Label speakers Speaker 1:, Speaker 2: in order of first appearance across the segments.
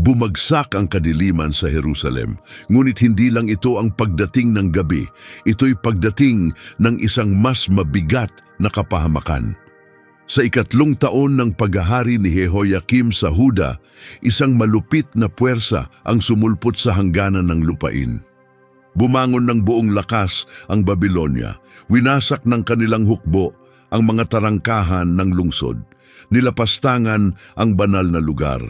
Speaker 1: Bumagsak ang kadiliman sa Jerusalem, ngunit hindi lang ito ang pagdating ng gabi, ito'y pagdating ng isang mas mabigat na kapahamakan. Sa 3 taon ng paghahari ni Jehoiakim sa Huda, isang malupit na puwersa ang sumulpot sa hangganan ng lupain. Bumangon ng buong lakas ang Babylonia, winasak ng kanilang hukbo ang mga tarangkahan ng lungsod, nilapastangan ang banal na lugar.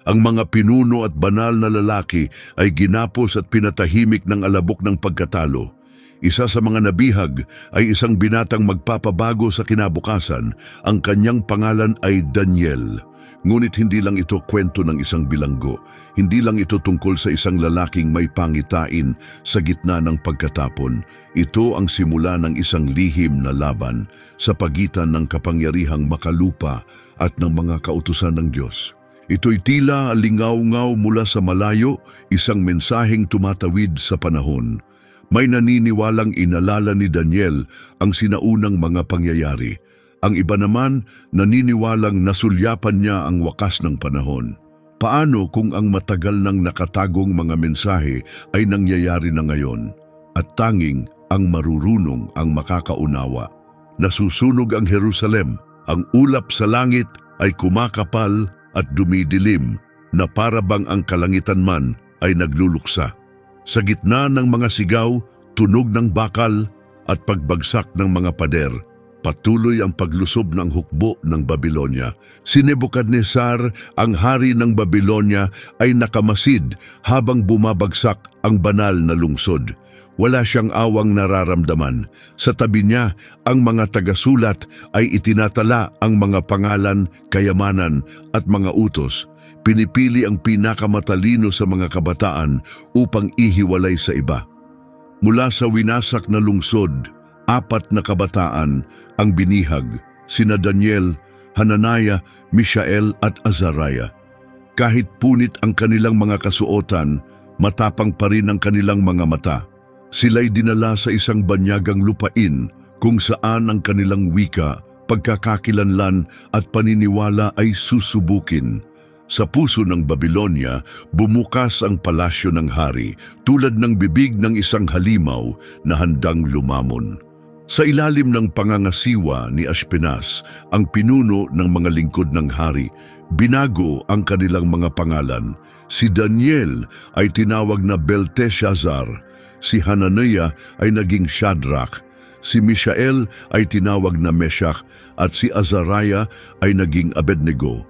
Speaker 1: Ang mga pinuno at banal na lalaki ay ginapos at pinatahimik ng alabok ng pagkatalo. Isa sa mga nabihag ay isang binatang magpapabago sa kinabukasan. Ang kanyang pangalan ay Daniel. Ngunit hindi lang ito kwento ng isang bilanggo. Hindi lang ito tungkol sa isang lalaking may pangitain sa gitna ng pagkatapon. Ito ang simula ng isang lihim na laban sa pagitan ng kapangyarihang makalupa at ng mga kautusan ng Diyos. Ito'y tila lingaw-ngaw mula sa malayo, isang mensaheng tumatawid sa panahon. May naniniwalang inalala ni Daniel ang sinaunang mga pangyayari. Ang iba naman naniniwalang nasulyapan niya ang wakas ng panahon. Paano kung ang matagal nang nakatagong mga mensahe ay nangyayari na ngayon at tanging ang marurunong ang makakaunawa? Nasusunog ang Jerusalem, ang ulap sa langit ay kumakapal at dumidilim na para bang ang kalangitan man ay nagluluksa. Sa gitna ng mga sigaw, tunog ng bakal at pagbagsak ng mga pader, patuloy ang paglusob ng hukbo ng Babylonia. Si Nebukadnesar, ang hari ng Babylonia, ay nakamasid habang bumabagsak ang banal na lungsod. Wala siyang awang nararamdaman. Sa tabi niya, ang mga tagasulat ay itinatala ang mga pangalan, kayamanan at mga utos. Pinipili ang pinakamatalino sa mga kabataan upang ihiwalay sa iba. Mula sa winasak na lungsod, 4 na kabataan ang binihag, sina Daniel, Hananiah, Mishael at Azariah. Kahit punit ang kanilang mga kasuotan, matapang pa rin ang kanilang mga mata. Sila'y dinala sa isang banyagang lupain kung saan ang kanilang wika, pagkakakilanlan at paniniwala ay susubukin. Sa puso ng Babylonia, bumukas ang palasyo ng hari tulad ng bibig ng isang halimaw na handang lumamon. Sa ilalim ng pangangasiwa ni Ashpenaz, ang pinuno ng mga lingkod ng hari, binago ang kanilang mga pangalan. Si Daniel ay tinawag na Belteshazzar, si Hananiah ay naging Shadrach, si Mishael ay tinawag na Meshach at si Azariah ay naging Abednego.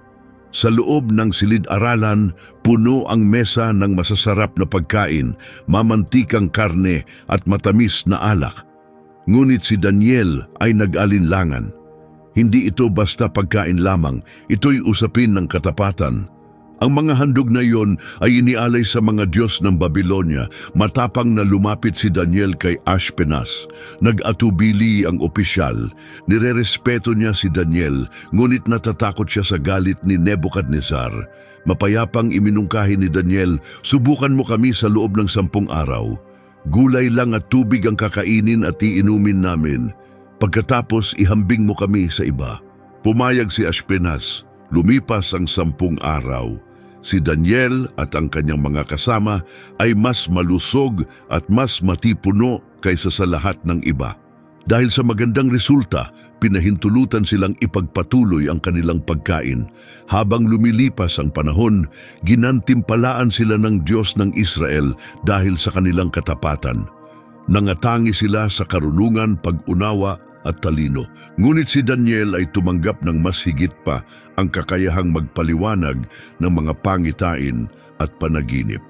Speaker 1: Sa loob ng silid-aralan, puno ang mesa ng masasarap na pagkain, mamantikang karne at matamis na alak. Ngunit si Daniel ay nag-alinlangan. Hindi ito basta pagkain lamang, ito'y usapin ng katapatan. Ang mga handog na iyon ay inialay sa mga Diyos ng Babylonia. Matapang na lumapit si Daniel kay Ashpenaz. Nag-atubili ang opisyal. Nirerespeto niya si Daniel, ngunit natatakot siya sa galit ni Nebukadnesar. Mapayapang iminungkahi ni Daniel, "Subukan mo kami sa loob ng 10 araw. Gulay lang at tubig ang kakainin at iinumin namin. Pagkatapos ihambing mo kami sa iba." Pumayag si Ashpenaz. Lumipas ang 10 araw. Si Daniel at ang kanyang mga kasama ay mas malusog at mas matipuno kaysa sa lahat ng iba. Dahil sa magandang resulta, pinahintulutan silang ipagpatuloy ang kanilang pagkain. Habang lumilipas ang panahon, ginantimpalaan sila ng Diyos ng Israel dahil sa kanilang katapatan. Nangatangi sila sa karunungan, pag-unawa at talino. Ngunit si Daniel ay tumanggap ng mas higit pa, ang kakayahang magpaliwanag ng mga pangitain at panaginip.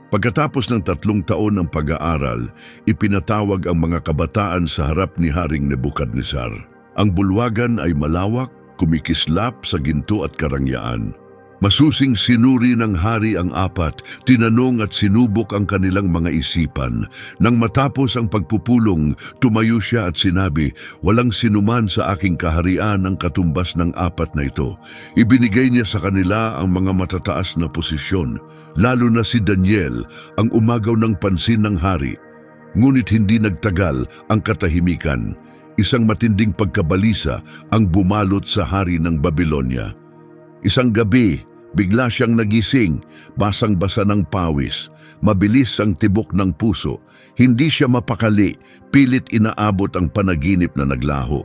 Speaker 1: Pagkatapos ng 3 taon ng pag-aaral, ipinatawag ang mga kabataan sa harap ni Haring Nebukadnesar. Ang bulwagan ay malawak, kumikislap sa ginto at karangyaan. Masusing sinuri ng hari ang 4, tinanong at sinubok ang kanilang mga isipan. Nang matapos ang pagpupulong, tumayo siya at sinabi, "Walang sinuman sa aking kaharian ang katumbas ng 4 na ito." Ibinigay niya sa kanila ang mga matataas na posisyon, lalo na si Daniel, ang umagaw ng pansin ng hari. Ngunit hindi nagtagal ang katahimikan. Isang matinding pagkabalisa ang bumalot sa hari ng Babylonia. Isang gabi, Bigla siyang nagising, basang-basa ng pawis, mabilis ang tibok ng puso, hindi siya mapakali, pilit inaabot ang panaginip na naglaho.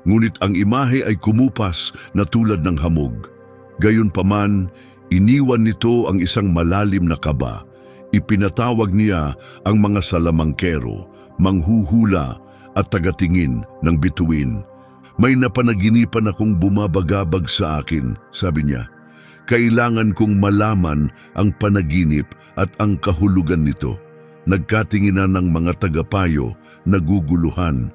Speaker 1: Ngunit ang imahe ay kumupas na tulad ng hamog. Gayunpaman, iniwan nito ang isang malalim na kaba. Ipinatawag niya ang mga salamangkero, manghuhula at tagatingin ng bituin. May napanaginipan akong bumabagabag sa akin, sabi niya. Kailangan kong malaman ang panaginip at ang kahulugan nito. Nagkatinginan ng mga tagapayo, naguguluhan.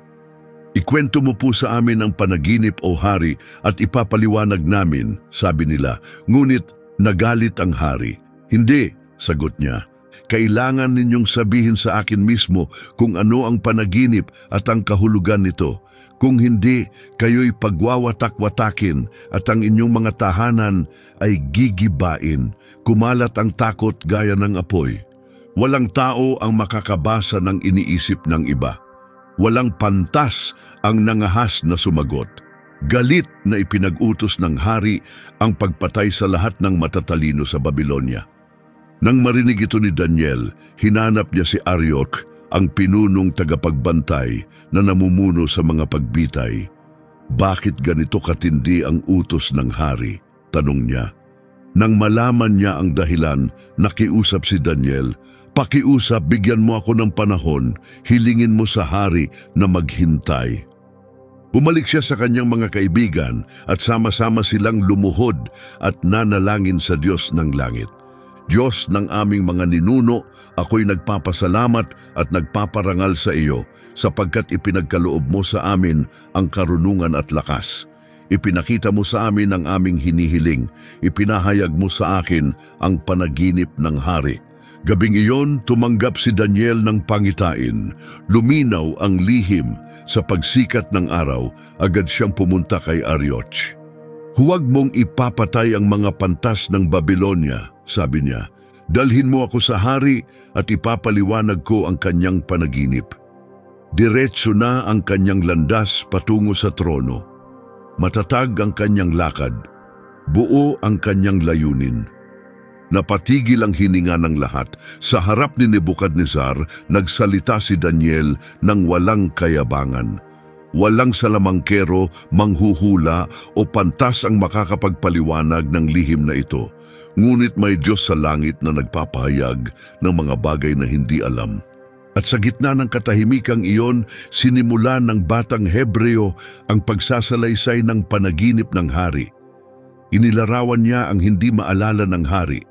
Speaker 1: Ikwento mo po sa amin ang panaginip o hari at ipapaliwanag namin, sabi nila. Ngunit nagalit ang hari. Hindi, sagot niya. Kailangan ninyong sabihin sa akin mismo kung ano ang panaginip at ang kahulugan nito. Kung hindi, kayo'y pagwawatak-watakin at ang inyong mga tahanan ay gigibain. Kumalat ang takot gaya ng apoy. Walang tao ang makakabasa ng iniisip ng iba. Walang pantas ang nangahas na sumagot. Galit na ipinag-utos ng hari ang pagpatay sa lahat ng matatalino sa Babylonia. Nang marinig ito ni Daniel, hinanap niya si Arioch, ang pinunong tagapagbantay na namumuno sa mga pagbitay. Bakit ganito katindi ang utos ng hari? Tanong niya. Nang malaman niya ang dahilan, nakiusap si Daniel, pakiusap, bigyan mo ako ng panahon, hilingin mo sa hari na maghintay. Bumalik siya sa kanyang mga kaibigan at sama-sama silang lumuhod at nanalangin sa Diyos ng langit. Diyos ng aming mga ninuno, ako'y nagpapasalamat at nagpaparangal sa iyo sapagkat ipinagkaloob mo sa amin ang karunungan at lakas. Ipinakita mo sa amin ang aming hinihiling. Ipinahayag mo sa akin ang panaginip ng hari. Gabing iyon, tumanggap si Daniel ng pangitain. Luminaw ang lihim. Sa pagsikat ng araw, agad siyang pumunta kay Arioch. Huwag mong ipapatay ang mga pantas ng Babylonia, sabi niya. Dalhin mo ako sa hari at ipapaliwanag ko ang kanyang panaginip. Diretso na ang kanyang landas patungo sa trono. Matatag ang kanyang lakad. Buo ang kanyang layunin. Napatigil ang hininga ng lahat. Sa harap ni Nebukadnezar, nagsalita si Daniel ng walang kayabangan. Walang salamangkero, manghuhula o pantas ang makakapagpaliwanag ng lihim na ito. Ngunit may Diyos sa langit na nagpapahayag ng mga bagay na hindi alam. At sa gitna ng katahimikang iyon, sinimula ng batang Hebreo ang pagsasalaysay ng panaginip ng hari. Inilarawan niya ang hindi maalala ng hari.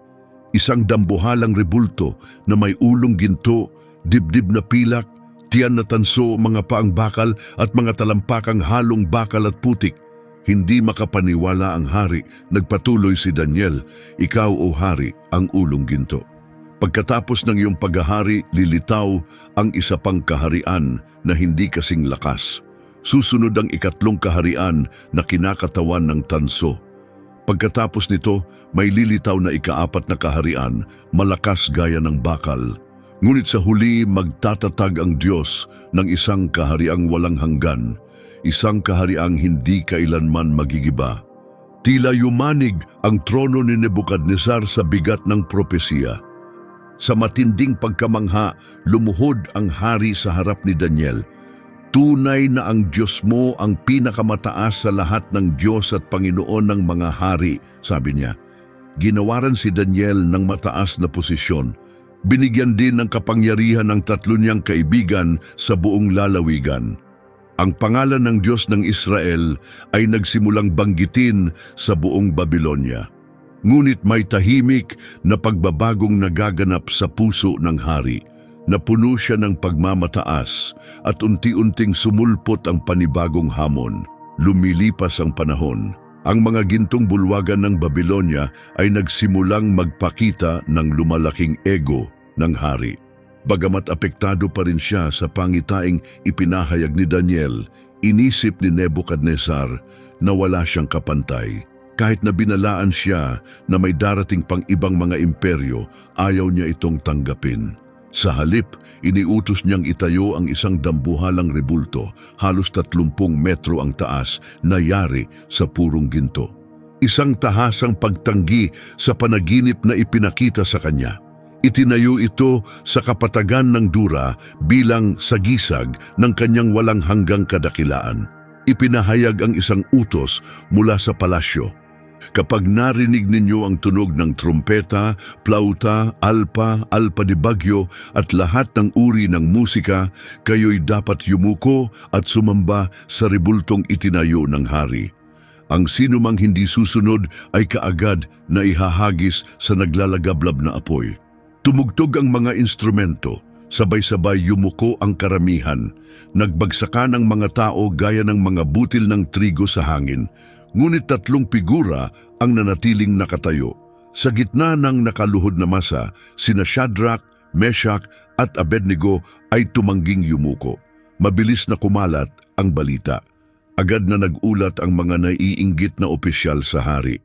Speaker 1: Isang dambuhalang rebulto na may ulong ginto, dibdib na pilak, tiyan na tanso, mga paang bakal at mga talampakang halong bakal at putik. Hindi makapaniwala ang hari. Nagpatuloy si Daniel, ikaw o hari ang ulong ginto. Pagkatapos ng iyong paghahari, lilitaw ang isa pang kaharian na hindi kasing lakas. Susunod ang ikatlong kaharian na kinakatawan ng tanso. Pagkatapos nito, may lilitaw na ikaapat na kaharian, malakas gaya ng bakal. Ngunit sa huli, magtatatag ang Diyos ng isang kahariang walang hanggan, isang kahariang hindi kailanman magigiba. Tila yumanig ang trono ni Nebukadnezar sa bigat ng propesiya. Sa matinding pagkamangha, lumuhod ang hari sa harap ni Daniel. Tunay na ang Diyos mo ang pinakamataas sa lahat ng Diyos at Panginoon ng mga hari, sabi niya. Ginawaran si Daniel ng mataas na posisyon. Binigyan din ng kapangyarihan ng tatlo niyang kaibigan sa buong lalawigan. Ang pangalan ng Diyos ng Israel ay nagsimulang banggitin sa buong Babylonia. Ngunit may tahimik na pagbabagong nagaganap sa puso ng hari. Napuno siya ng pagmamataas at unti-unting sumulpot ang panibagong hamon. Lumilipas ang panahon. Ang mga gintong bulwagan ng Babylonia ay nagsimulang magpakita ng lumalaking ego ng hari. Bagamat apektado pa rin siya sa pangitaing ipinahayag ni Daniel, inisip ni Nebukadnezar na wala siyang kapantay. Kahit na binalaan siya na may darating pang ibang mga imperyo, ayaw niya itong tanggapin. Sa halip, iniutos niyang itayo ang isang dambuhalang rebulto, halos 30 metro ang taas, na yari sa purong ginto. isang tahasang pagtanggi sa panaginip na ipinakita sa kanya. Itinayo ito sa kapatagan ng Dura bilang sagisag ng kanyang walang hanggang kadakilaan. Ipinahayag ang isang utos mula sa palasyo. Kapag narinig ninyo ang tunog ng trumpeta, plauta, alpa de bagyo at lahat ng uri ng musika, kayo'y dapat yumuko at sumamba sa rebultong itinayo ng hari. Ang sinumang hindi susunod ay kaagad na ihahagis sa naglalagablab na apoy. Tumugtog ang mga instrumento, sabay-sabay yumuko ang karamihan. Nagbagsakan ang mga tao gaya ng mga butil ng trigo sa hangin. Ngunit 3 figura ang nanatiling nakatayo. Sa gitna ng nakaluhod na masa, sina Shadrach, Meshach at Abednego ay tumangging yumuko. Mabilis na kumalat ang balita. Agad na nagulat ang mga naiinggit na opisyal sa hari.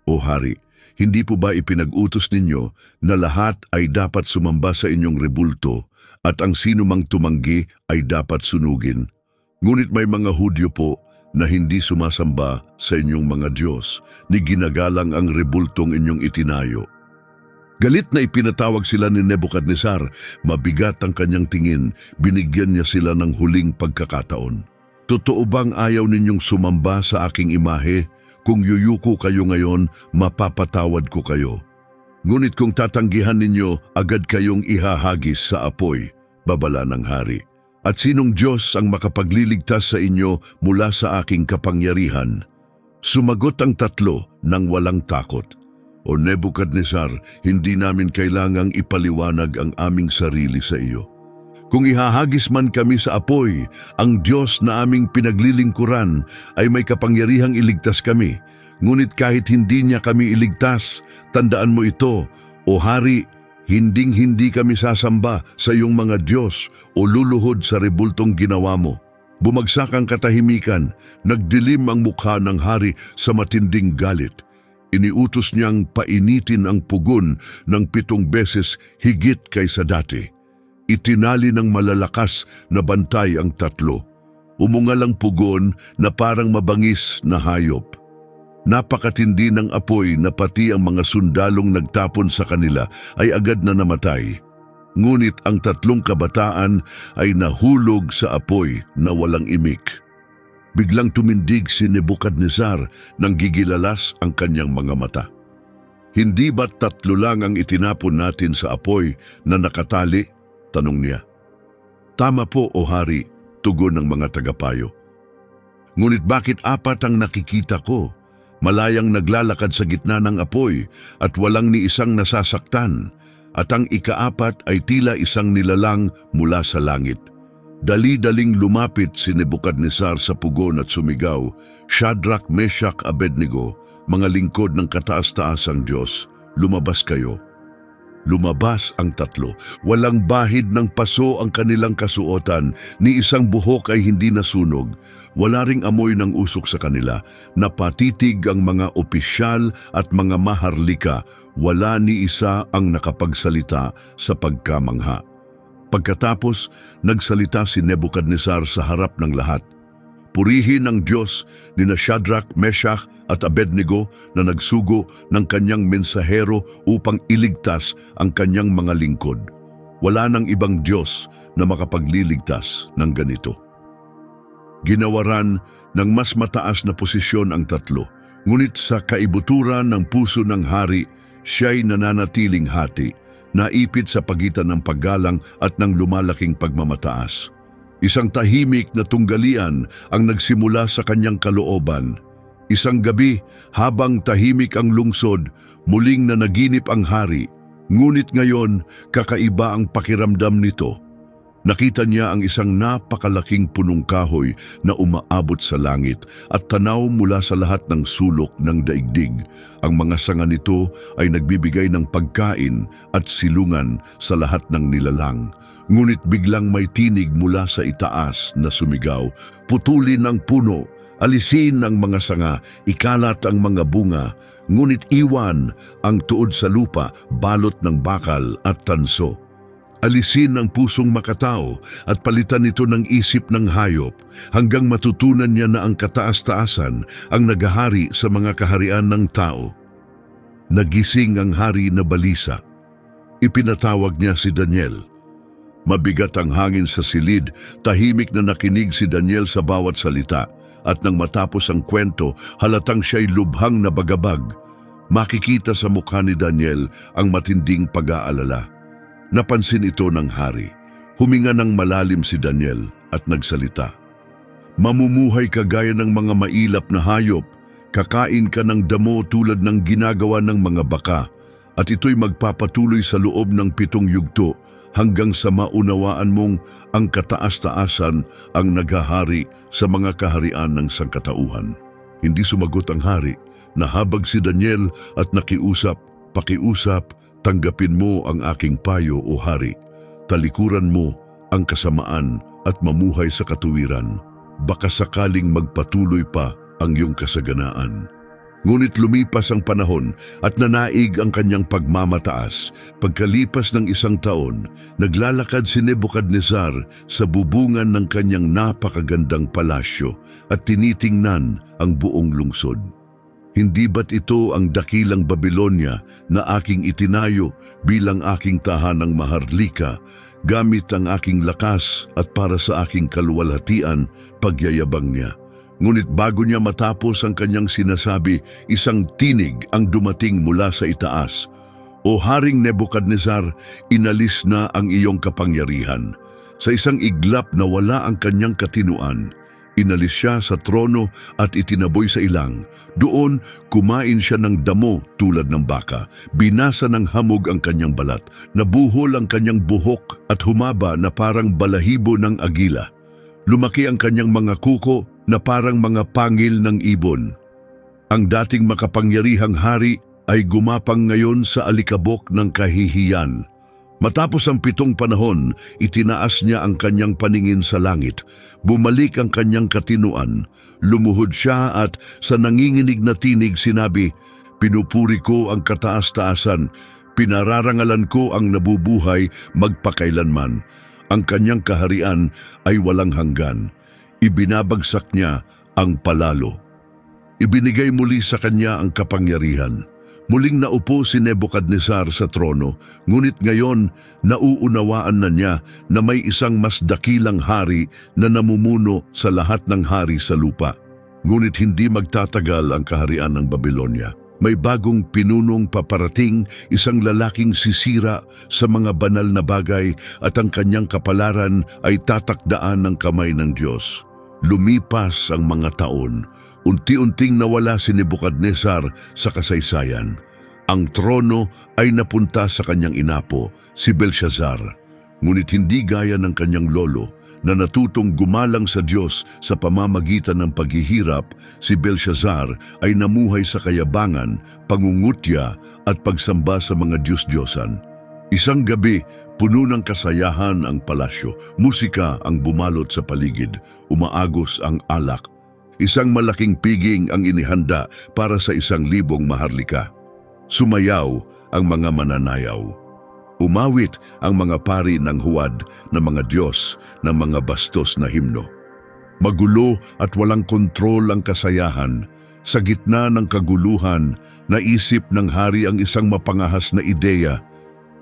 Speaker 1: O hari, hindi po ba ipinag-utos ninyo na lahat ay dapat sumamba sa inyong rebulto at ang sino mang tumanggi ay dapat sunugin? Ngunit may mga Hudyo po na hindi sumasamba sa inyong mga Diyos ni ginagalang ang rebultong inyong itinayo. Galit na ipinatawag sila ni Nebuchadnezzar, mabigat ang kanyang tingin, binigyan niya sila ng huling pagkakataon. Totoo bang ayaw ninyong sumamba sa aking imahe? Kung yuyuko kayo ngayon, mapapatawad ko kayo. Ngunit kung tatanggihan ninyo, agad kayong ihahagis sa apoy, babala ng hari. At sinong Diyos ang makapagliligtas sa inyo mula sa aking kapangyarihan? Sumagot ang 3 ng walang takot. O Nebuchadnezzar, hindi namin kailangang ipaliwanag ang aming sarili sa iyo. Kung ihahagis man kami sa apoy, ang Diyos na aming pinaglilingkuran ay may kapangyarihang iligtas kami. Ngunit kahit hindi niya kami iligtas, tandaan mo ito, o hari, hinding-hindi kami sasamba sa iyong mga Diyos o luluhod sa rebultong ginawa mo. Bumagsak ang katahimikan, nagdilim ang mukha ng hari sa matinding galit. Iniutos niyang painitin ang pugon ng 7 beses higit kaysa dati. Itinali ng malalakas na bantay ang 3. Umungal ang pugon na parang mabangis na hayop. Napakatindi ng apoy na pati ang mga sundalong nagtapon sa kanila ay agad na namatay. Ngunit ang 3 kabataan ay nahulog sa apoy na walang imik. Biglang tumindig si Nebuchadnezzar nang gigilalas ang kanyang mga mata. Hindi ba't 3 lang ang itinapon natin sa apoy na nakatali? Tanong niya. Tama po, o hari, tugon ng mga tagapayo. Ngunit bakit 4 ang nakikita ko? Malayang naglalakad sa gitna ng apoy at walang ni isang nasasaktan, at ang ika-4 ay tila isang nilalang mula sa langit. Dali-daling lumapit si Nebuchadnezzar sa pugon at sumigaw, Shadrach, Meshach, Abednego, mga lingkod ng kataas-taasang Diyos, lumabas kayo. Lumabas ang 3. Walang bahid ng paso ang kanilang kasuotan, ni isang buhok ay hindi nasunog. Wala ring amoy ng usok sa kanila. Napatitig ang mga opisyal at mga maharlika. Wala ni isa ang nakapagsalita sa pagkamangha. Pagkatapos, nagsalita si Nebuchadnezzar sa harap ng lahat. Purihin ang Diyos ni na Shadrach, Meshach at Abednego na nagsugo ng kanyang mensahero upang iligtas ang kanyang mga lingkod. Wala nang ibang Diyos na makapagliligtas ng ganito. Ginawaran ng mas mataas na posisyon ang 3, ngunit sa kaibuturan ng puso ng hari, siya'y nananatiling hati, naipit sa pagitan ng paggalang at ng lumalaking pagmamataas. Isang tahimik na tunggalian ang nagsimula sa kanyang kalooban. Isang gabi, habang tahimik ang lungsod, muling nanaginip ang hari. Ngunit ngayon, kakaiba ang pakiramdam nito. Nakita niya ang isang napakalaking punong kahoy na umaabot sa langit at tanaw mula sa lahat ng sulok ng daigdig. Ang mga sanga nito ay nagbibigay ng pagkain at silungan sa lahat ng nilalang. Ngunit biglang may tinig mula sa itaas na sumigaw, putulin ang puno, alisin ang mga sanga, ikalat ang mga bunga, ngunit iwan ang tuod sa lupa, balot ng bakal at tanso. Alisin ang pusong makatao at palitan ito ng isip ng hayop hanggang matutunan niya na ang kataas-taasan ang naghahari sa mga kaharian ng tao. Nagising ang hari na balisa. Ipinatawag niya si Daniel. Mabigat ang hangin sa silid, tahimik na nakinig si Daniel sa bawat salita, at nang matapos ang kwento, halatang siya'y lubhang nabagabag. Makikita sa mukha ni Daniel ang matinding pag-aalala. Napansin ito ng hari. Huminga ng malalim si Daniel at nagsalita. Mamumuhay ka gaya ng mga mailap na hayop, kakain ka ng damo tulad ng ginagawa ng mga baka, at ito'y magpapatuloy sa loob ng 7 yugto hanggang sa maunawaan mong ang kataas-taasan ang naghahari sa mga kaharian ng sangkatauhan. Hindi sumagot ang hari. Nahabag si Daniel at nakiusap, pakiusap, tanggapin mo ang aking payo o hari. Talikuran mo ang kasamaan at mamuhay sa katuwiran. Baka sakaling magpatuloy pa ang iyong kasaganaan. Ngunit lumipas ang panahon at nanaig ang kanyang pagmamataas. Pagkalipas ng 1 taon, naglalakad si Nebuchadnezzar sa bubungan ng kanyang napakagandang palasyo at tinitingnan ang buong lungsod. Hindi ba't ito ang dakilang Babilonia na aking itinayo bilang aking tahanang maharlika, gamit ang aking lakas at para sa aking kaluwalhatian, pagyayabang niya? Ngunit bago niya matapos ang kanyang sinasabi, isang tinig ang dumating mula sa itaas. O Haring Nebuchadnezzar, inalis na ang iyong kapangyarihan. Sa isang iglap na wala ang kanyang katinuan, inalis siya sa trono at itinaboy sa ilang. Doon, kumain siya ng damo tulad ng baka. Binasa ng hamog ang kanyang balat. Nabuhol ang kanyang buhok at humaba na parang balahibo ng agila. Lumaki ang kanyang mga kuko na parang mga pangil ng ibon. Ang dating makapangyarihang hari ay gumapang ngayon sa alikabok ng kahihiyan. Matapos ang 7 panahon, itinaas niya ang kanyang paningin sa langit. Bumalik ang kanyang katinuan. Lumuhod siya at sa nanginginig na tinig sinabi, "Pinupuri ko ang kataas-taasan, pinararangalan ko ang nabubuhay magpakailanman. Ang kanyang kaharian ay walang hanggan. Ibinabagsak niya ang palalo." Ibinigay muli sa kanya ang kapangyarihan. Muling naupo si Nebuchadnezzar sa trono, ngunit ngayon nauunawaan na niya na may isang mas dakilang hari na namumuno sa lahat ng hari sa lupa. Ngunit hindi magtatagal ang kaharian ng Babilonia. May bagong pinunong paparating, isang lalaking sisira sa mga banal na bagay, at ang kanyang kapalaran ay tatakdaan ng kamay ng Diyos. Lumipas ang mga taon. Unti-unting nawala si Nebuchadnezzar sa kasaysayan. Ang trono ay napunta sa kanyang inapo, si Belshazzar. Ngunit hindi gaya ng kanyang lolo na natutong gumalang sa Diyos sa pamamagitan ng paghihirap, si Belshazzar ay namuhay sa kayabangan, pangungutya at pagsamba sa mga Diyos-Diyosan. Isang gabi, puno ng kasayahan ang palasyo. Musika ang bumalot sa paligid, umaagos ang alak. Isang malaking piging ang inihanda para sa 1,000 maharlika. Sumayaw ang mga mananayaw. Umawit ang mga pari ng huwad ng mga Diyos ng mga bastos na himno. Magulo at walang kontrol ang kasayahan. Sa gitna ng kaguluhan, naisip ng hari ang isang mapangahas na ideya.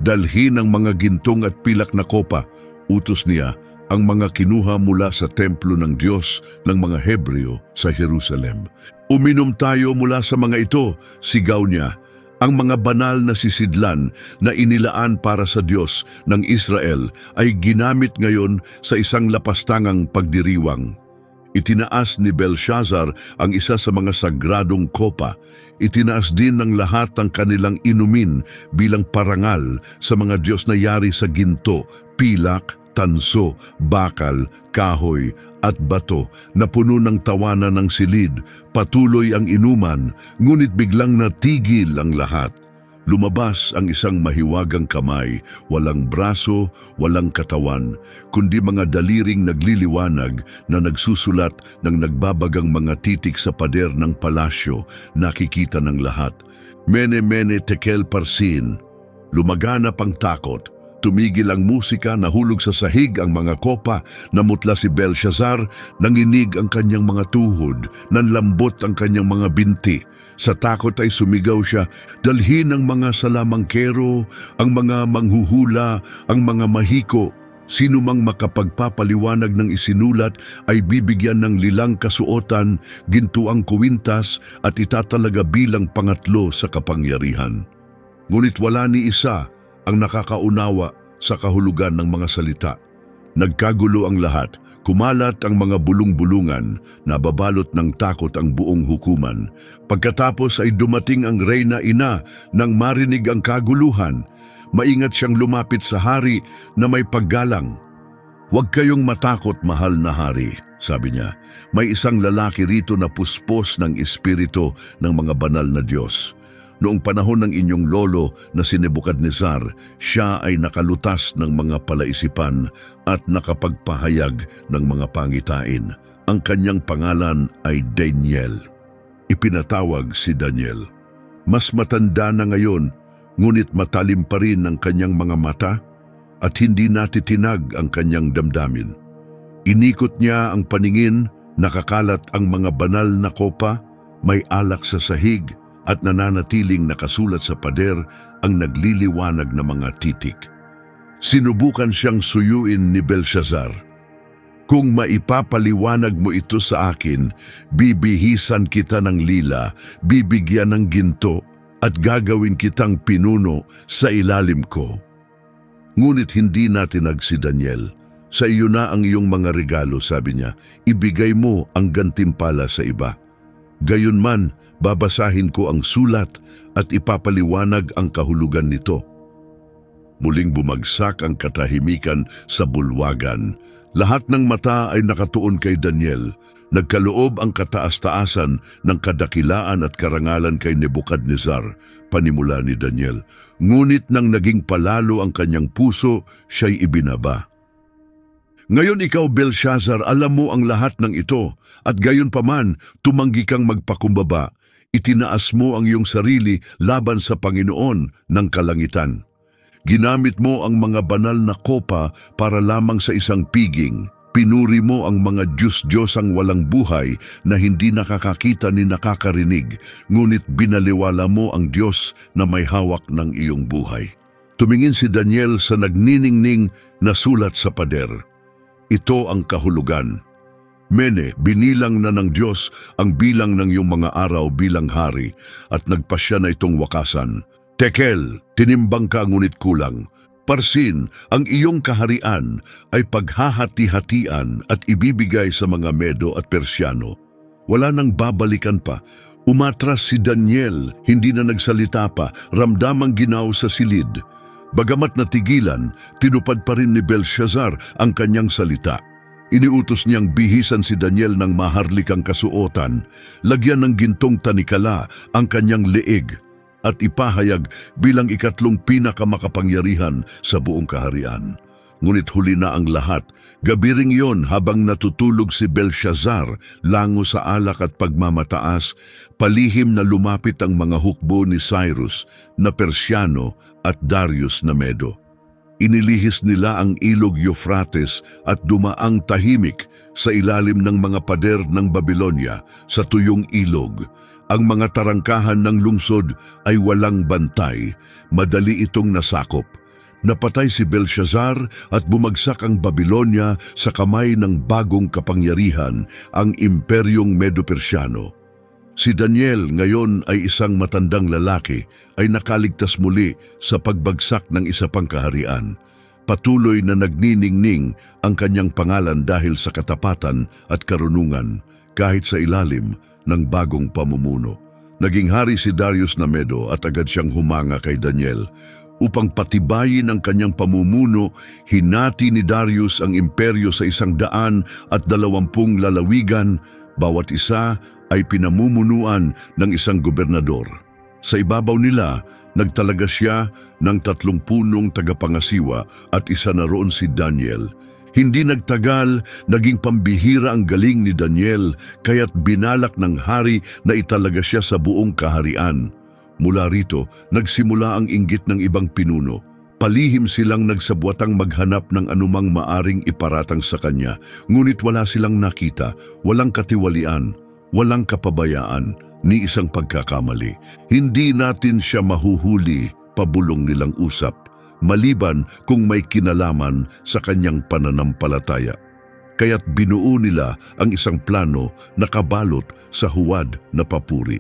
Speaker 1: Dalhin ang mga gintong at pilak na kopa. Utos niya ang mga kinuha mula sa templo ng Diyos ng mga Hebreo sa Jerusalem. "Uminom tayo mula sa mga ito," sigaw niya. Ang mga banal na sisidlan na inilaan para sa Diyos ng Israel ay ginamit ngayon sa isang lapastangang pagdiriwang. Itinaas ni Belshazzar ang isa sa mga sagradong kopa. Itinaas din ng lahat ang kanilang inumin bilang parangal sa mga Diyos na yari sa ginto, pilak, tanso, bakal, kahoy at bato na puno ng tawanan ng silid. Patuloy ang inuman, ngunit biglang natigil ang lahat. Lumabas ang isang mahiwagang kamay, walang braso, walang katawan, kundi mga daliring nagliliwanag na nagsusulat ng nagbabagang mga titik sa pader ng palasyo, nakikita ng lahat. "Mene, mene, tekel, parsin." Lumaganap ang takot. Tumigil ang musika, nahulog sa sahig ang mga kopa, namutla si Belshazzar, nanginig ang kanyang mga tuhod, nanlambot ang kanyang mga binti. Sa takot ay sumigaw siya, dalhin ang mga salamangkero, ang mga manghuhula, ang mga mahiko. Sino mang makapagpapaliwanag ng isinulat ay bibigyan ng lilang kasuotan, gintuang kuwintas at itatalaga bilang pangatlo sa kapangyarihan. Ngunit wala ni isa ang nakakaunawa sa kahulugan ng mga salita. Nagkagulo ang lahat, kumalat ang mga bulong-bulungan, nababalot ng takot ang buong hukuman. Pagkatapos ay dumating ang reyna ina nang marinig ang kaguluhan. Maingat siyang lumapit sa hari na may paggalang. "Huwag kayong matakot, mahal na hari," sabi niya. "May isang lalaki rito na puspos ng espiritu ng mga banal na Diyos. Noong panahon ng inyong lolo na si Nebukadnezar, siya ay nakalutas ng mga palaisipan at nakapagpahayag ng mga pangitain. Ang kanyang pangalan ay Daniel." Ipinatawag si Daniel. Mas matanda na ngayon, ngunit matalim pa rin ang kanyang mga mata at hindi natitinag ang kanyang damdamin. Inikot niya ang paningin, nakakalat ang mga banal na kopa, may alak sa sahig, at nananatiling nakasulat sa pader ang nagliliwanag na mga titik. Sinubukan siyang suyuin ni Belshazzar. "Kung maipapaliwanag mo ito sa akin, bibihisan kita ng lila, bibigyan ng ginto, at gagawin kitang pinuno sa ilalim ko." Ngunit hindi natinag si Daniel. "Sa iyo na ang iyong mga regalo," sabi niya. "Ibigay mo ang gantimpala sa iba. Gayunman, babasahin ko ang sulat at ipapaliwanag ang kahulugan nito." Muling bumagsak ang katahimikan sa bulwagan. Lahat ng mata ay nakatuon kay Daniel. Nagkaloob ang kataas-taasan ng kadakilaan at karangalan kay Nebukadnezar, panimula ni Daniel. Ngunit nang naging palalo ang kanyang puso, siya'y ibinaba. "Ngayon ikaw, Belshazzar, alam mo ang lahat ng ito, at gayon paman, tumanggi kang magpakumbaba. Itinaas mo ang iyong sarili laban sa Panginoon ng kalangitan. Ginamit mo ang mga banal na kopa para lamang sa isang piging. Pinuri mo ang mga Diyos-Diyosang walang buhay na hindi nakakakita ni nakakarinig, ngunit binaliwala mo ang Diyos na may hawak ng iyong buhay." Tumingin si Daniel sa nagniningning na sulat sa pader. Ito ang kahulugan. "Mene, binilang na ng Diyos ang bilang ng iyong mga araw bilang hari, at nagpasya na itong wakasan. Tekel, tinimbang ka ngunit kulang. Parsin, ang iyong kaharian ay paghahati-hatian at ibibigay sa mga Medo at Persiano." Wala nang babalikan pa. Umatras si Daniel, hindi na nagsalita pa, ramdamang ginaw sa silid. Bagamat natigilan, tinupad pa rin ni Belshazzar ang kanyang salita. Iniutos niyang bihisan si Daniel ng maharlikang kasuotan, lagyan ng gintong tanikala ang kanyang leeg, at ipahayag bilang ikatlong pinakamakapangyarihan sa buong kaharian. Ngunit huli na ang lahat. Gabi ring iyon, habang natutulog si Belshazzar, lango sa alak at pagmamataas, palihim na lumapit ang mga hukbo ni Cyrus na Persiano at Darius na Medo. Inilihis nila ang ilog Euphrates at dumaang tahimik sa ilalim ng mga pader ng Babylonia sa tuyong ilog. Ang mga tarangkahan ng lungsod ay walang bantay, madali itong nasakop. Napatay si Belshazzar at bumagsak ang Babylonia sa kamay ng bagong kapangyarihan, ang Imperyong Medo-Persiano. Si Daniel ngayon ay isang matandang lalaki, ay nakaligtas muli sa pagbagsak ng isa pang kaharian. Patuloy na nagniningning ang kanyang pangalan dahil sa katapatan at karunungan, kahit sa ilalim ng bagong pamumuno. Naging hari si Darius na Medo at agad siyang humanga kay Daniel. Upang patibayin ang kanyang pamumuno, hinati ni Darius ang imperyo sa 120 lalawigan, bawat isa ay pinamumunuan ng isang gobernador. Sa ibabaw nila, nagtalaga siya ng 30 punong tagapangasiwa at isa na roon si Daniel. Hindi nagtagal, naging pambihira ang galing ni Daniel, kaya't binalak ng hari na italaga siya sa buong kaharian. Mula rito, nagsimula ang inggit ng ibang pinuno. Palihim silang nagsabwatang maghanap ng anumang maaring iparatang sa kanya, ngunit wala silang nakita, walang katiwalian, walang kapabayaan, ni isang pagkakamali. Hindi natin siya mahuhuli, pabulong nilang usap, maliban kung may kinalaman sa kanyang pananampalataya. Kaya't binuo nila ang isang plano na kabalot sa huwad na papuri.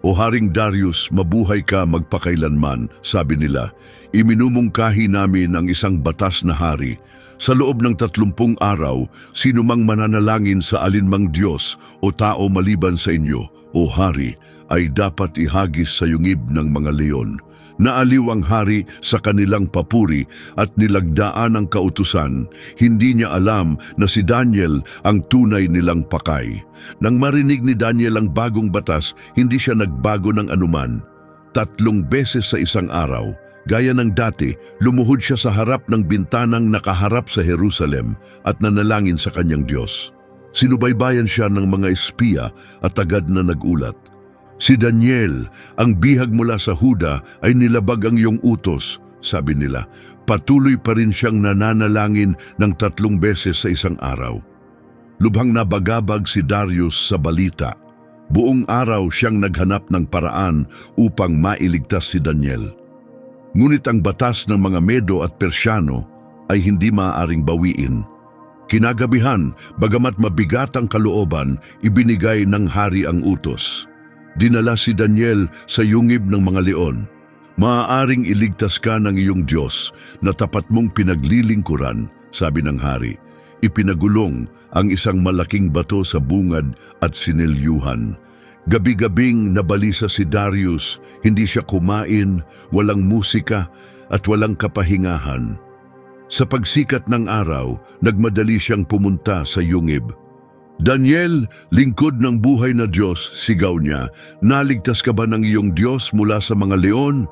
Speaker 1: O Haring Darius, mabuhay ka magpakailanman, sabi nila. Iminumungkahi namin ang isang batas na hari. Sa loob ng 30 araw, sino mang mananalangin sa alinmang Diyos o tao maliban sa inyo, o hari, ay dapat ihagis sa yungib ng mga leon. Naaliw ang hari sa kanilang papuri at nilagdaan ang kautusan. Hindi niya alam na si Daniel ang tunay nilang pakay. Nang marinig ni Daniel ang bagong batas, hindi siya nagbago ng anuman. 3 beses sa isang araw, gaya ng dati, lumuhod siya sa harap ng bintanang nakaharap sa Jerusalem at nanalangin sa kanyang Diyos. Sinubaybayan siya ng mga espiya at agad na nagulat. Si Daniel, ang bihag mula sa Huda, ay nilabag ang iyong utos, sabi nila. Patuloy pa rin siyang nananalangin ng 3 beses sa isang araw. Lubhang nabagabag si Darius sa balita. Buong araw siyang naghanap ng paraan upang mailigtas si Daniel. Ngunit ang batas ng mga Medo at Persyano ay hindi maaaring bawiin. Kinagabihan, bagamat mabigat ang kalooban, ibinigay ng hari ang utos. Dinala si Daniel sa yungib ng mga leon. Maaaring iligtas ka ng iyong Diyos na tapat mong pinaglilingkuran, sabi ng hari. Ipinagulong ang isang malaking bato sa bungad at sinilyuhan. Gabi-gabing nabalisa si Darius, hindi siya kumain, walang musika at walang kapahingahan. Sa pagsikat ng araw, nagmadali siyang pumunta sa yungib. Daniel, lingkod ng buhay na Diyos, sigaw niya, naligtas ka ba ng iyong Diyos mula sa mga leon?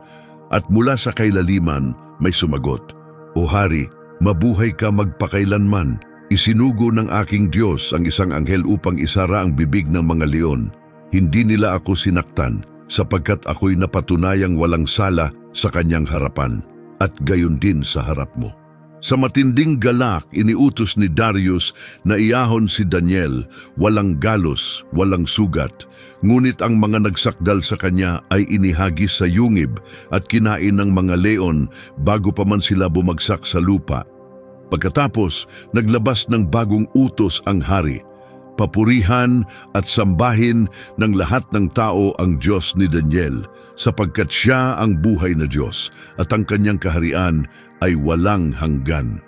Speaker 1: At mula sa kailaliman, may sumagot, O hari, mabuhay ka magpakailanman. Isinugo ng aking Diyos ang isang anghel upang isara ang bibig ng mga leon. Hindi nila ako sinaktan, sapagkat ako'y napatunayang walang sala sa kanyang harapan, at gayon din sa harap mo. Sa matinding galak, iniutos ni Darius na iahon si Daniel, walang galos, walang sugat. Ngunit ang mga nagsakdal sa kanya ay inihagis sa yungib at kinain ng mga leon bago pa man sila bumagsak sa lupa. Pagkatapos, naglabas ng bagong utos ang hari. Papurihan at sambahin ng lahat ng tao ang Diyos ni Daniel, sapagkat siya ang buhay na Diyos at ang kanyang kaharian ay walang hanggan.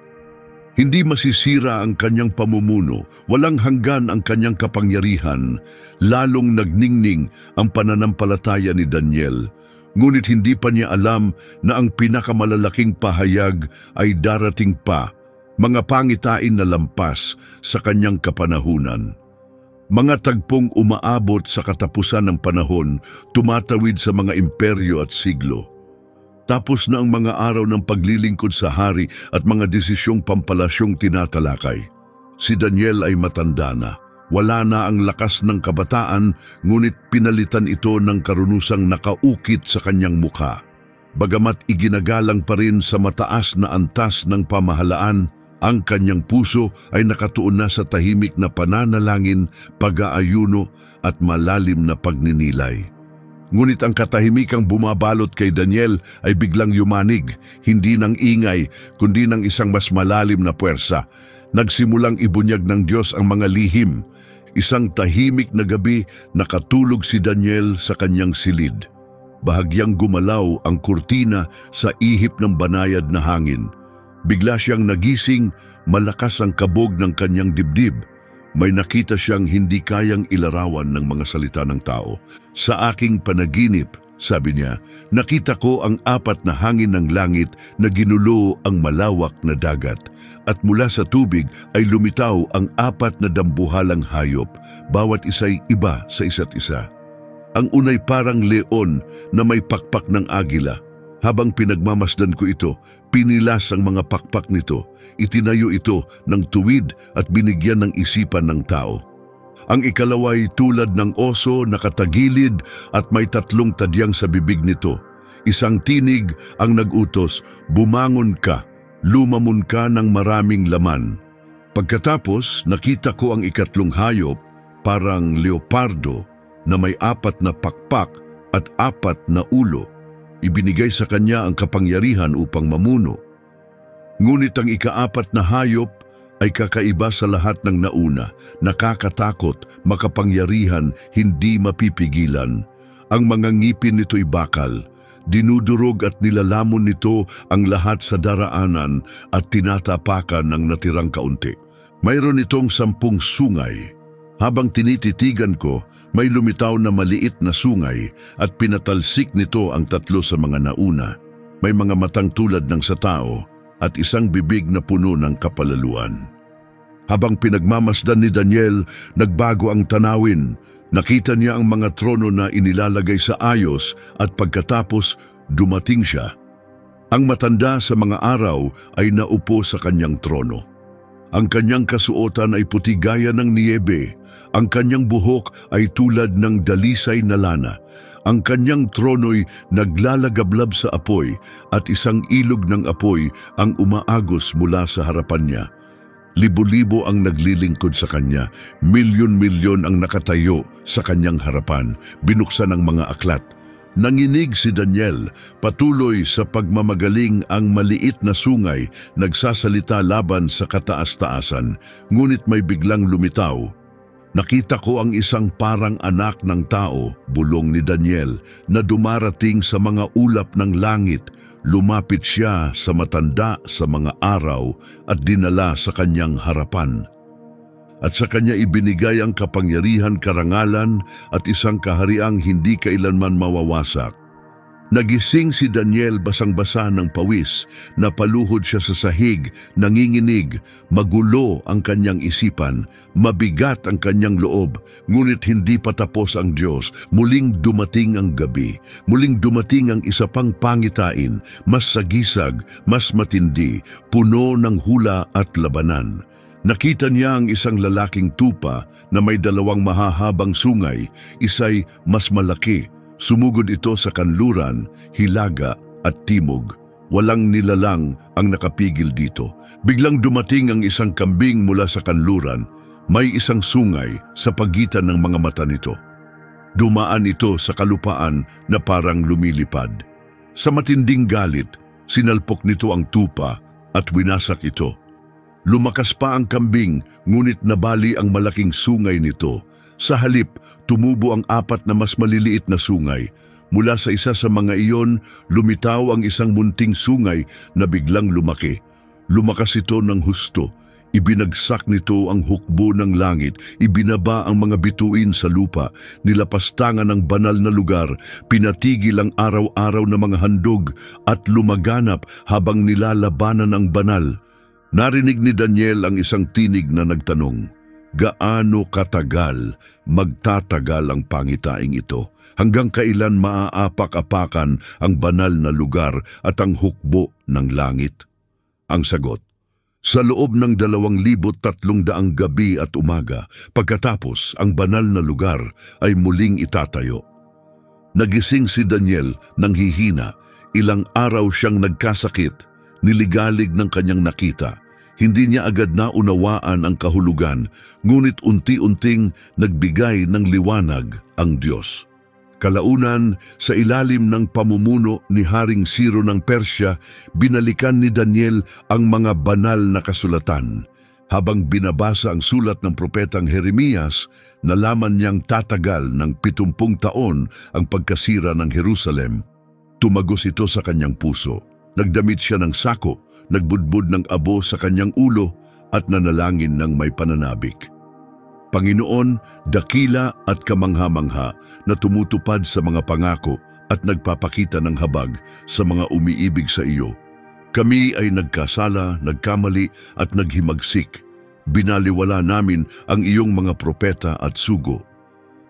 Speaker 1: Hindi masisira ang kanyang pamumuno, walang hanggan ang kanyang kapangyarihan, lalong nagningning ang pananampalataya ni Daniel. Ngunit hindi pa niya alam na ang pinakamalalaking pahayag ay darating pa, mga pangitain na lampas sa kanyang kapanahunan. Mga tagpong umaabot sa katapusan ng panahon, tumatawid sa mga imperyo at siglo. Tapos na ang mga araw ng paglilingkod sa hari at mga desisyong pampalasyong tinatalakay. Si Daniel ay matanda na. Wala na ang lakas ng kabataan, ngunit pinalitan ito ng karunusang nakaukit sa kanyang mukha. Bagamat iginagalang pa rin sa mataas na antas ng pamahalaan, ang kanyang puso ay nakatuon na sa tahimik na pananalangin, pag-aayuno at malalim na pagninilay. Ngunit ang katahimikang bumabalot kay Daniel ay biglang yumanig, hindi ng ingay, kundi ng isang mas malalim na puwersa. Nagsimulang ibunyag ng Diyos ang mga lihim. Isang tahimik na gabi, nakatulog si Daniel sa kanyang silid. Bahagyang gumalaw ang kurtina sa ihip ng banayad na hangin. Bigla siyang nagising, malakas ang kabog ng kanyang dibdib. May nakita siyang hindi kayang ilarawan ng mga salita ng tao. Sa aking panaginip, sabi niya, nakita ko ang 4 na hangin ng langit na ginulo ang malawak na dagat. At mula sa tubig ay lumitaw ang 4 na dambuhalang hayop, bawat isa'y iba sa isa't isa. Ang unay parang leon na may pakpak ng agila. Habang pinagmamasdan ko ito, pinilas ang mga pakpak nito. Itinayo ito ng tuwid at binigyan ng isipan ng tao. Ang ikalaway tulad ng oso nakatagilid at may 3 tadyang sa bibig nito. Isang tinig ang nag-utos, "Bumangon ka, lumamon ka ng maraming laman." Pagkatapos, nakita ko ang ikatlong hayop, parang leopardo, na may 4 na pakpak at 4 na ulo. Ibinigay sa kanya ang kapangyarihan upang mamuno. Ngunit ang ika-4 na hayop ay kakaiba sa lahat ng nauna, nakakatakot, makapangyarihan, hindi mapipigilan. Ang mga ngipin nito'y bakal, dinudurog at nilalamon nito ang lahat sa daraanan at tinatapakan ng natirang kaunti. Mayroon itong 10 sungay. Habang tinititigan ko, may lumitaw na maliit na sungay at pinatalsik nito ang 3 sa mga nauna. May mga matang tulad ng sa tao at isang bibig na puno ng kapalaluan. Habang pinagmamasdan ni Daniel, nagbago ang tanawin. Nakita niya ang mga trono na inilalagay sa ayos at pagkatapos dumating siya. Ang matanda sa mga araw ay naupo sa kanyang trono. Ang kanyang kasuotan ay puti gaya ng niyebe. Ang kanyang buhok ay tulad ng dalisay na lana. Ang kanyang trono'y naglalagablab sa apoy at isang ilog ng apoy ang umaagos mula sa harapan niya. Libo-libo ang naglilingkod sa kanya, milyon-milyon ang nakatayo sa kanyang harapan, binuksan ang mga aklat. Nanginig si Daniel, patuloy sa pagmamagaling ang maliit na sungay, nagsasalita laban sa kataas-taasan, ngunit may biglang lumitaw. Nakita ko ang isang parang anak ng tao, bulong ni Daniel, na dumarating sa mga ulap ng langit. Lumapit siya sa matanda sa mga araw at dinala sa kanyang harapan. At sa kanya ibinigay ang kapangyarihan, karangalan at isang kahariang hindi kailanman mawawasak. Nagising si Daniel basang-basa ng pawis, napaluhod siya sa sahig, nanginginig, magulo ang kanyang isipan, mabigat ang kanyang loob, ngunit hindi pa tapos ang Diyos. Muling dumating ang gabi, muling dumating ang isa pang pangitain, mas sagisag, mas matindi, puno ng hula at labanan. Nakita niya ang isang lalaking tupa na may 2 mahahabang sungay, isa'y mas malaki. Sumugod ito sa kanluran, hilaga at timog. Walang nilalang ang nakapigil dito. Biglang dumating ang isang kambing mula sa kanluran. May isang sungay sa pagitan ng mga mata nito. Dumaan ito sa kalupaan na parang lumilipad. Sa matinding galit, sinalpok nito ang tupa at winasak ito. Lumakas pa ang kambing, ngunit nabali ang malaking sungay nito. Sa halip, tumubo ang 4 na mas maliliit na sungay. Mula sa isa sa mga iyon, lumitaw ang isang munting sungay na biglang lumaki. Lumakas ito ng husto. Ibinagsak nito ang hukbo ng langit, ibinaba ang mga bituin sa lupa, nilapastangan ang banal na lugar, pinatigil ang araw-araw na mga handog at lumaganap habang nilalabanan ang banal. Narinig ni Daniel ang isang tinig na nagtanong, "Gaano katagal magtatagal ang pangitaing ito? Hanggang kailan maaapak-apakan ang banal na lugar at ang hukbo ng langit?" Ang sagot, sa loob ng 2,300 gabi at umaga, pagkatapos ang banal na lugar ay muling itatayo. Nagising si Daniel nang hihina, ilang araw siyang nagkasakit, niligalig ng kanyang nakita. Hindi niya agad naunawaan ang kahulugan, ngunit unti-unting nagbigay ng liwanag ang Diyos. Kalaunan, sa ilalim ng pamumuno ni Haring Ciro ng Persya, binalikan ni Daniel ang mga banal na kasulatan. Habang binabasa ang sulat ng propetang Jeremias, nalaman niyang tatagal ng 70 taon ang pagkasira ng Jerusalem. Tumagos ito sa kanyang puso. Nagdamit siya ng sako, nagbudbud ng abo sa kanyang ulo at nanalangin ng may pananabik. Panginoon, dakila at kamangha-mangha na tumutupad sa mga pangako at nagpapakita ng habag sa mga umiibig sa iyo. Kami ay nagkasala, nagkamali at naghimagsik. Binaliwala namin ang iyong mga propeta at sugo.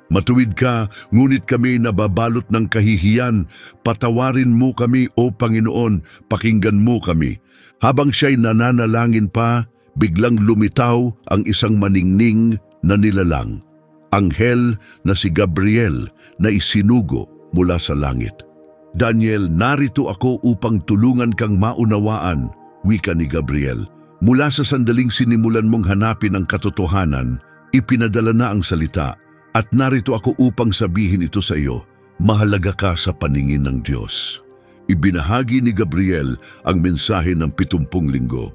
Speaker 1: Matuwid ka, ngunit kami nababalot ng kahihiyan. Patawarin mo kami, O Panginoon, pakinggan mo kami. Habang siya'y nananalangin pa, biglang lumitaw ang isang maningning na nilalang. Anghel na si Gabriel na isinugo mula sa langit. Daniel, narito ako upang tulungan kang maunawaan, wika ni Gabriel. Mula sa sandaling sinimulan mong hanapin ang katotohanan, ipinadala na ang salita, at narito ako upang sabihin ito sa iyo, mahalaga ka sa paningin ng Diyos. Ibinahagi ni Gabriel ang mensahe ng 70 linggo.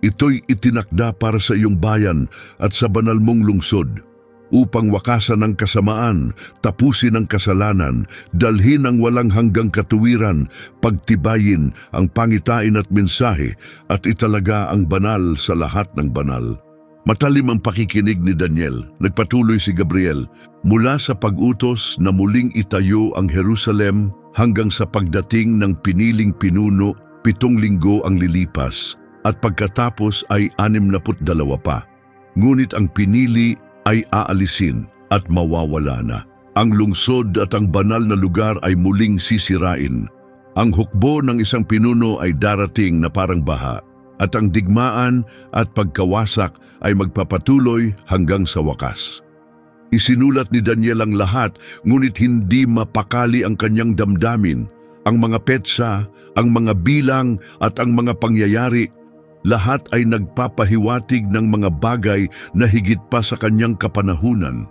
Speaker 1: Ito'y itinakda para sa iyong bayan at sa banal mong lungsod, upang wakasan ang kasamaan, tapusin ang kasalanan, dalhin ang walang hanggang katuwiran, pagtibayin ang pangitain at mensahe, at italaga ang banal sa lahat ng banal. Matalim ang pakikinig ni Daniel. Nagpatuloy si Gabriel mula sa pag-utos na muling itayo ang Jerusalem hanggang sa pagdating ng piniling pinuno, 7 linggo ang lilipas, at pagkatapos ay 62 pa. Ngunit ang pinili ay aalisin at mawawala na. Ang lungsod at ang banal na lugar ay muling sisirain. Ang hukbo ng isang pinuno ay darating na parang baha, at ang digmaan at pagkawasak ay magpapatuloy hanggang sa wakas. Isinulat ni Daniel ang lahat, ngunit hindi mapakali ang kanyang damdamin. Ang mga petsa, ang mga bilang at ang mga pangyayari, lahat ay nagpapahiwatig ng mga bagay na higit pa sa kanyang kapanahunan.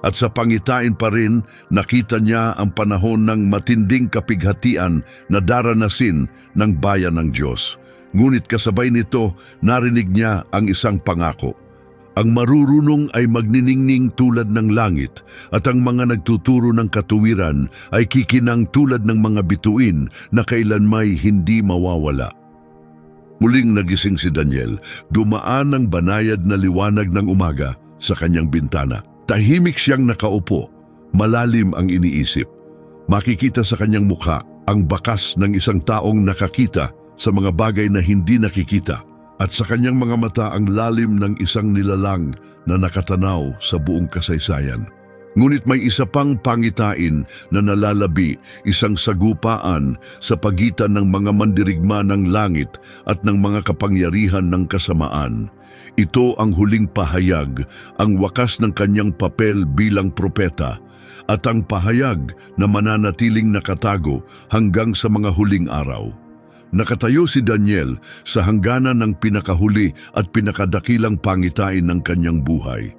Speaker 1: At sa pangitain pa rin, nakita niya ang panahon ng matinding kapighatian na daranasin ng bayan ng Diyos. Ngunit kasabay nito, narinig niya ang isang pangako. Ang marurunong ay magniningning tulad ng langit, at ang mga nagtuturo ng katuwiran ay kikinang tulad ng mga bituin na kailanmay hindi mawawala. Muling nagising si Daniel, dumaan ang banayad na liwanag ng umaga sa kanyang bintana. Tahimik siyang nakaupo, malalim ang iniisip. Makikita sa kanyang mukha ang bakas ng isang taong nakakita sa mga bagay na hindi nakikita, at sa kanyang mga mata ang lalim ng isang nilalang na nakatanaw sa buong kasaysayan. Ngunit may isa pang pangitain na nalalabi, isang sagupaan sa pagitan ng mga mandirigma ng langit at ng mga kapangyarihan ng kasamaan. Ito ang huling pahayag, ang wakas ng kanyang papel bilang propeta, at ang pahayag na mananatiling nakatago hanggang sa mga huling araw. Nakatayo si Daniel sa hangganan ng pinakahuli at pinakadakilang pangitain ng kanyang buhay.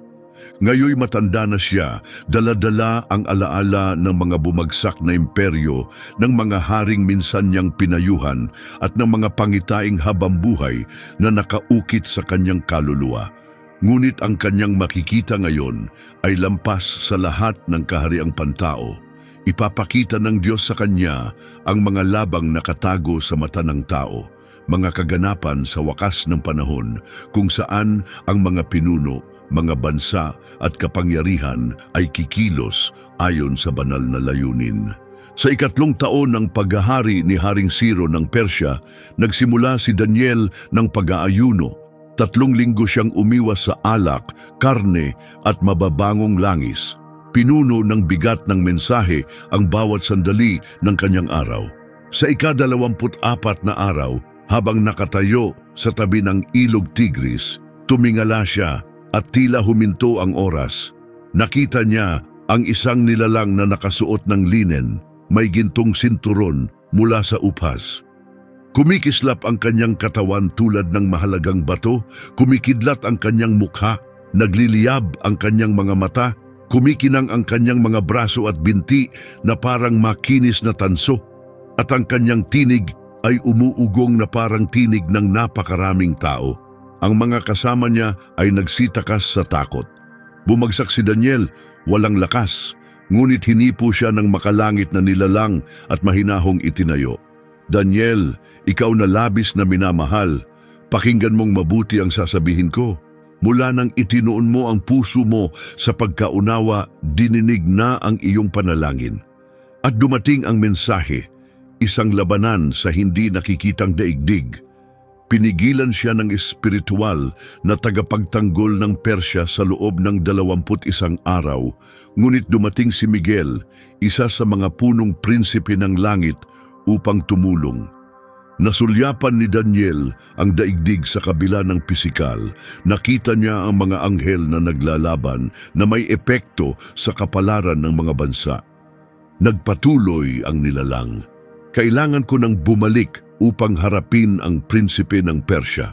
Speaker 1: Ngayoy matanda na siya, dala-dala ang alaala ng mga bumagsak na imperyo, ng mga haring minsan niyang pinayuhan at ng mga pangitaing habambuhay na nakaukit sa kanyang kaluluwa. Ngunit ang kanyang makikita ngayon ay lampas sa lahat ng kahariang pantao. Ipapakita ng Diyos sa kanya ang mga labang nakatago sa mata ng tao, mga kaganapan sa wakas ng panahon kung saan ang mga pinuno, mga bansa at kapangyarihan ay kikilos ayon sa banal na layunin. Sa 3 taon ng paghahari ni Haring Ciro ng Persya, nagsimula si Daniel ng pag-aayuno. 3 linggo siyang umiwas sa alak, karne at mababangong langis. Pinuno ng bigat ng mensahe ang bawat sandali ng kanyang araw. Sa 24 na araw, habang nakatayo sa tabi ng ilog Tigris, tumingala siya at tila huminto ang oras. Nakita niya ang isang nilalang na nakasuot ng linen, may gintong sinturon mula sa upas. Kumikislap ang kanyang katawan tulad ng mahalagang bato, kumikidlat ang kanyang mukha, nagliliyab ang kanyang mga mata, kumikinang ang kanyang mga braso at binti na parang makinis na tanso, at ang kanyang tinig ay umuugong na parang tinig ng napakaraming tao. Ang mga kasama niya ay nagsitakas sa takot. Bumagsak si Daniel, walang lakas, ngunit hinipo siya ng makalangit na nilalang at mahinahong itinayo. Daniel, ikaw na labis na minamahal, pakinggan mong mabuti ang sasabihin ko. Mula nang itinuon mo ang puso mo sa pagkaunawa, dininig na ang iyong panalangin. At dumating ang mensahe, isang labanan sa hindi nakikitang daigdig. Pinigilan siya ng espiritual na tagapagtanggol ng Persya sa loob ng 21 araw, ngunit dumating si Miguel, isa sa mga punong prinsipe ng langit, upang tumulong. Nasulyapan ni Daniel ang daigdig sa kabila ng pisikal. Nakita niya ang mga anghel na naglalaban na may epekto sa kapalaran ng mga bansa. Nagpatuloy ang nilalang. Kailangan ko nang bumalik upang harapin ang prinsipe ng Persya.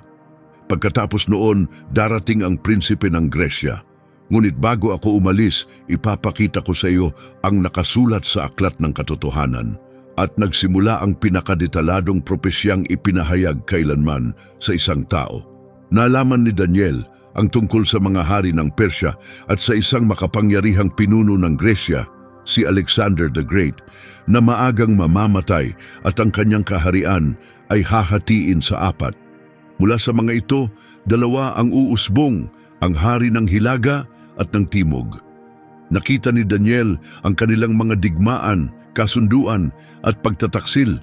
Speaker 1: Pagkatapos noon, darating ang prinsipe ng Gresya. Ngunit bago ako umalis, ipapakita ko sa iyo ang nakasulat sa aklat ng katotohanan. At nagsimula ang pinakadetaladong propesyang ipinahayag kailanman sa isang tao. Nalaman ni Daniel ang tungkol sa mga hari ng Persya at sa isang makapangyarihang pinuno ng Gresya, si Alexander the Great, na maagang mamamatay at ang kanyang kaharian ay hahatiin sa apat. Mula sa mga ito, dalawa ang uusbong, ang hari ng Hilaga at ng Timog. Nakita ni Daniel ang kanilang mga digmaan, kasunduan at pagtataksil,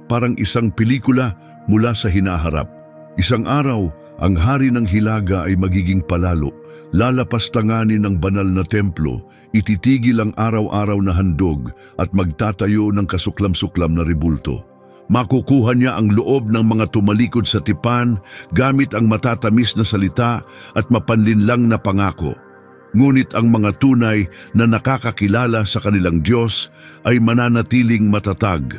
Speaker 1: parang isang pelikula mula sa hinaharap. Isang araw, ang hari ng Hilaga ay magiging palalo, lalapastanganin ng banal na templo, ititigil ang araw-araw na handog at magtatayo ng kasuklam-suklam na rebulto. Makukuha niya ang loob ng mga tumalikod sa tipan gamit ang matatamis na salita at mapanlinlang na pangako. Ngunit ang mga tunay na nakakakilala sa kanilang Diyos ay mananatiling matatag.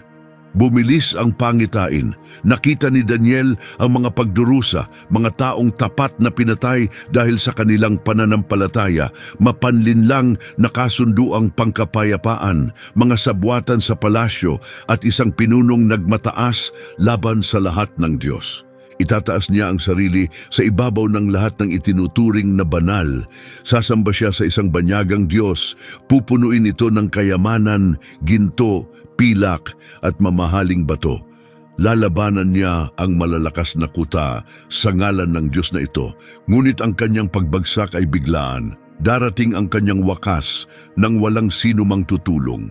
Speaker 1: Bumilis ang pangitain. Nakita ni Daniel ang mga pagdurusa, mga taong tapat na pinatay dahil sa kanilang pananampalataya, mapanlinlang na kasunduang pangkapayapaan, mga sabwatan sa palasyo at isang pinunong nagmataas laban sa lahat ng Diyos. Itataas niya ang sarili sa ibabaw ng lahat ng itinuturing na banal. Sasamba siya sa isang banyagang Diyos. Pupunuin ito ng kayamanan, ginto, pilak at mamahaling bato. Lalabanan niya ang malalakas na kuta sa ngalan ng Diyos na ito. Ngunit ang kanyang pagbagsak ay biglaan. Darating ang kanyang wakas nang walang sino mang tutulong.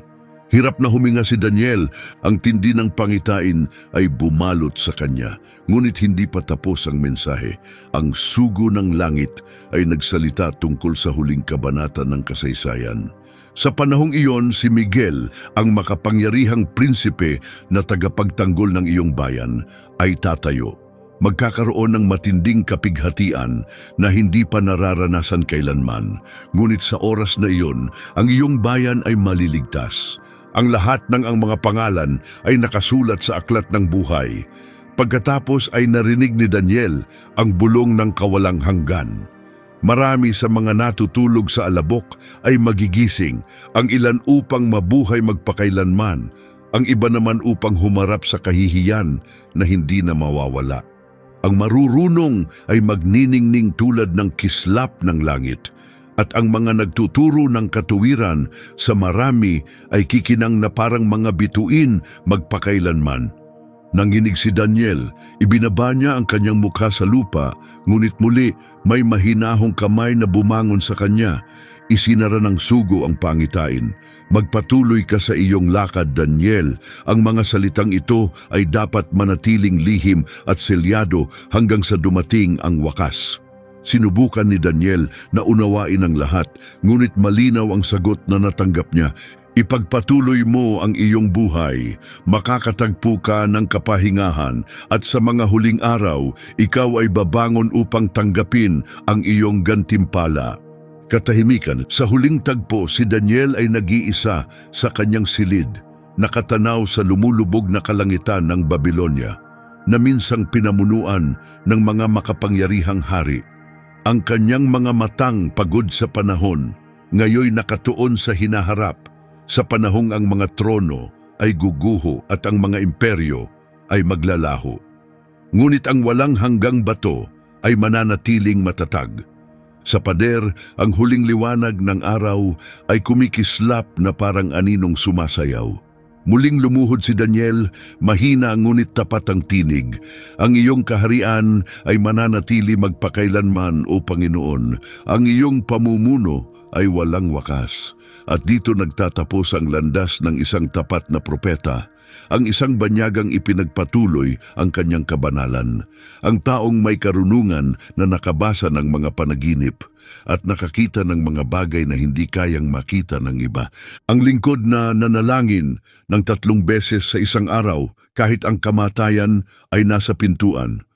Speaker 1: Hirap na huminga si Daniel, ang tindi ng pangitain ay bumalot sa kanya. Ngunit hindi pa tapos ang mensahe. Ang sugo ng langit ay nagsalita tungkol sa huling kabanata ng kasaysayan. Sa panahong iyon, si Miguel, ang makapangyarihang prinsipe na tagapagtanggol ng iyong bayan, ay tatayo. Magkakaroon ng matinding kapighatian na hindi pa nararanasan kailanman. Ngunit sa oras na iyon, ang iyong bayan ay maliligtas. Ang lahat ng ang mga pangalan ay nakasulat sa aklat ng buhay. Pagkatapos ay narinig ni Daniel ang bulong ng kawalang hanggan. Marami sa mga natutulog sa alabok ay magigising, ang ilan upang mabuhay magpakailanman, ang iba naman upang humarap sa kahihiyan na hindi na mawawala. Ang marurunong ay magniningning tulad ng kislap ng langit, at ang mga nagtuturo ng katuwiran sa marami ay kikinang na parang mga bituin magpakailanman. Nanginig si Daniel, ibinaba niya ang kanyang mukha sa lupa, ngunit muli may mahinahong kamay na bumangon sa kanya. Isinara ng sugo ang pangitain. Magpatuloy ka sa iyong lakad, Daniel. Ang mga salitang ito ay dapat manatiling lihim at selyado hanggang sa dumating ang wakas. Sinubukan ni Daniel na unawain ang lahat, ngunit malinaw ang sagot na natanggap niya. Ipagpatuloy mo ang iyong buhay, makakatagpo ka ng kapahingahan, at sa mga huling araw, ikaw ay babangon upang tanggapin ang iyong gantimpala. Katahimikan, sa huling tagpo, si Daniel ay nag-iisa sa kanyang silid, nakatanaw sa lumulubog na kalangitan ng Babylonia, na minsang pinamunuan ng mga makapangyarihang hari. Ang kanyang mga matang pagod sa panahon, ngayoy nakatuon sa hinaharap, sa panahong ang mga trono ay guguho at ang mga imperyo ay maglalaho. Ngunit ang walang hanggang bato ay mananatiling matatag. Sa pader, ang huling liwanag ng araw ay kumikislap na parang aninong sumasayaw. Muling lumuhod si Daniel, mahina ngunit tapat ang tinig. Ang iyong kaharian ay mananatili magpakailanman, O Panginoon. Ang iyong pamumuno ay walang wakas. At dito nagtatapos ang landas ng isang tapat na propeta, ang isang banyagang ipinagpatuloy ang kanyang kabanalan, ang taong may karunungan na nakabasa ng mga panaginip at nakakita ng mga bagay na hindi kayang makita ng iba. Ang lingkod na nanalangin ng 3 beses sa isang araw kahit ang kamatayan ay nasa pintuan.